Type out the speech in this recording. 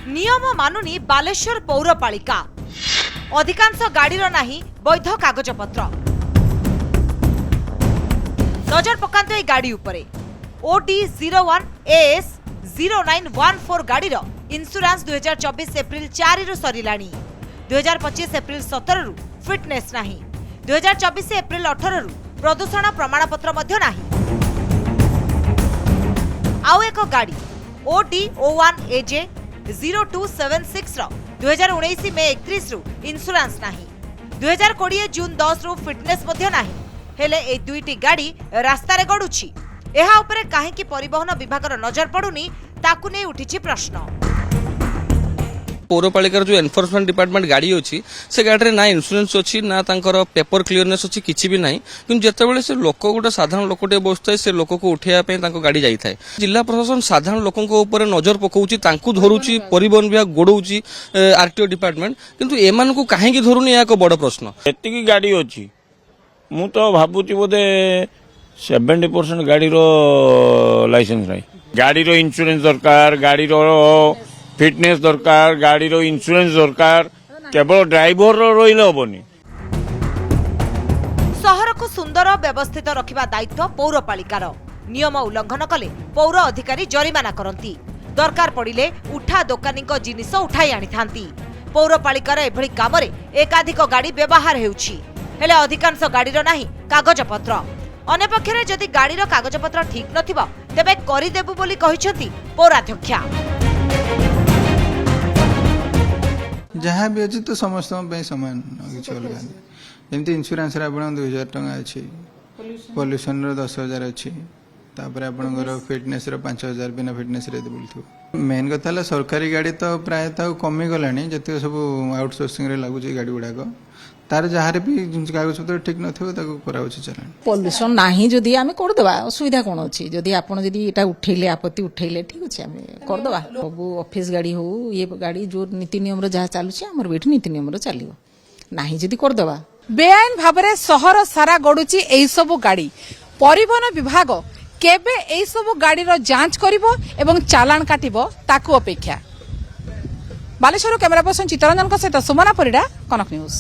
नियम मानुनी बालेश्वर पौरपालिका अधिकांश गाड़ीर नाही वैध कागजपत्र। नजर पकांतु ए गाड़ी उपरे OD 01 AS 0914 गाड़ीर इन्शुरांस 2024 एप्रिल 4 रु सरिलाणी। 2025 एप्रिल 17 रु फिटनेस नाही। 2024 एप्रिल 18 रु प्रदूषण प्रमाणपत्र मध्य नाही। आउ एक गाड़ी OD 01 AJ 0276 रो 2019 मे 31 रु इन्शुरांस नाही। 2020 जून 10 रु फिटनेस मध्य नाही। हेले ए दुईटी गाड़ी रास्ता रे गडुछि। एहा उपरे काहेकि परिवहन विभागर नजर पड़ुनी ताकु नै उठिछि प्रश्न। पौरपालिकार जो एनफोर्समेंट डिपार्टमेंट गाड़ी अच्छी से गाड़ी ना इन्शुरेंस अच्छी ना तांकर पेपर क्लियरनेस अच्छी किसी भी नहीं कि जितेबाला से लोक गोटे साधारण लोकटे बसता से लोक को उठाइवाई गाड़ी जाए जिला प्रशासन साधारण लोकों नजर पकाउची धरुची परिवहन विभाग गोड़ौची आरटीओ डिपार्टमेंट किंतु एमान को कहीं धरुनी यह एक बड़ प्रश्न। एतिकी गाड़ी अच्छी मु तो भावुची बोधे 70% गाड़ी लाइसेंस नहीं। गाड़ी इन्शुरेंस दरकार, गाड़ी फिटनेस दरकार, गाड़ी इन्शुरेंस दरकार, केवल ड्राइवर रहिले हबनी। शहर को सुंदर व्यवस्थित रखिबा दायित्व पौरपालिकार। नियम उल्लंघन कले पौर अधिकारी जरिमाना करती। दरकार पड़िले उठा दोकानी जिनिस उठाई आनी थांती। पौरपालिकार एभली कामरे एकाधिक गाड़ी व्यवहार हेउछि हेले अधिकांश गाड़ीर नाही कागजपत्र। अन्यपक्षरे जदि गाड़ीर कागजपत्र ठीक नथिबो तेबे करिदेबु बोली कहिसंती पौराध्यक्षा। जहाँ भी अच्छी तो समस्त सामान किसी अलग जमी इन्शुरांस 2000 टंका अच्छी, पॉल्यूशन 10,000 अच्छी, आपणकर फिटनेस 5,000 बिना फिटनेस बुलू। मेन कथा सरकारी गाड़ी तो प्रायतः कमी गलानी जितने सब आउटसोर्सिंग लगुच गाड़ी गुड़ाक तार जहाँ भी कागज पत्र ठीक नथिबो चलान। पॉल्यूशन नाही जदि आमे करदेबा असुविधा कोन अछि जदि आपण जदि एटा उठैले आपत्ति उठैले ठीक अछि आमे करदेबा। सब ऑफिस गाड़ी हो ये गाड़ी जो नीति नियम रो जहाँ चालुछि हमर बेठी नीति नियम रो चलिबो नाही जदि करदेबा। बेआईन भाबरे सहर सारा गडुछि एई सब गाड़ी। परिवहन विभाग केबे एई सब गाड़ी रो जांच करिवो एवं चालान काटिबो ताकू अपेक्षा। बालेश्वर कैमरा पर्सन चित्तरंजन सहित सुमना परिडा, कनक न्यूज।